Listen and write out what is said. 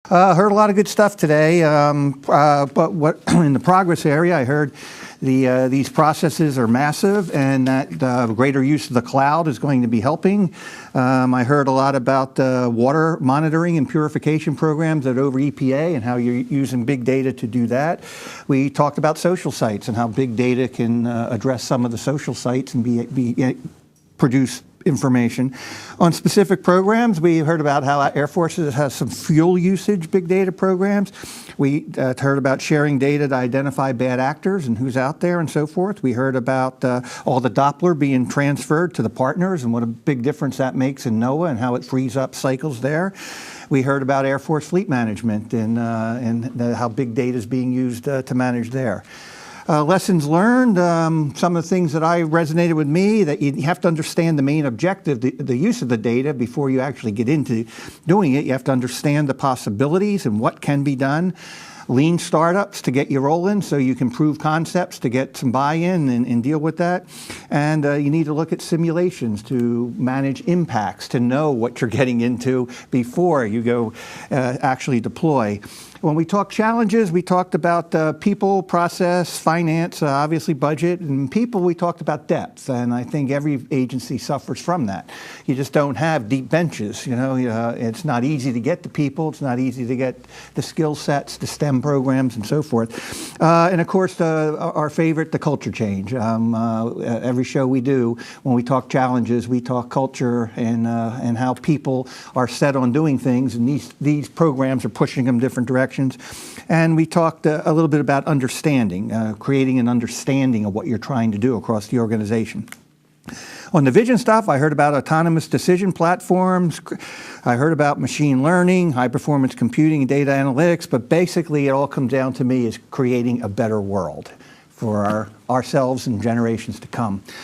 Heard a lot of good stuff today, but what in the progress area, I heard these processes are massive and that greater use of the cloud is going to be helping. I heard a lot about water monitoring and purification programs that over EPA and how you're using big data to do that. We talked about social sites and how big data can address some of the social sites and produce information. On specific programs, we heard about how Air Forces has some fuel usage big data programs. We heard about sharing data to identify bad actors and who's out there and so forth. We heard about all the Doppler being transferred to the partners and what a big difference that makes in NOAA and how it frees up cycles there. We heard about Air Force fleet management and how big data is being used to manage there. Lessons learned, some of the things that I resonated with me, that you have to understand the main objective, the use of the data before you actually get into doing it. You have to understand the possibilities and what can be done. Lean startups to get you rolling so you can prove concepts to get some buy-in and deal with that. And you need to look at simulations to manage impacts, to know what you're getting into before you go actually deploy. When we talk challenges, we talked about people, process, finance, obviously budget, and people, we talked about depth. And I think every agency suffers from that. You just don't have deep benches. It's not easy to get the people. It's not easy to get the skill sets, the STEM programs, and so forth. And of course, our favorite, the culture change. Every show we do, when we talk challenges, we talk culture and how people are set on doing things. And these programs are pushing them different directions. And we talked a little bit about understanding, creating an understanding of what you're trying to do across the organization. On the vision stuff, I heard about autonomous decision platforms. I heard about machine learning, high performance computing, and data analytics. But basically, it all comes down to me is creating a better world for ourselves and generations to come.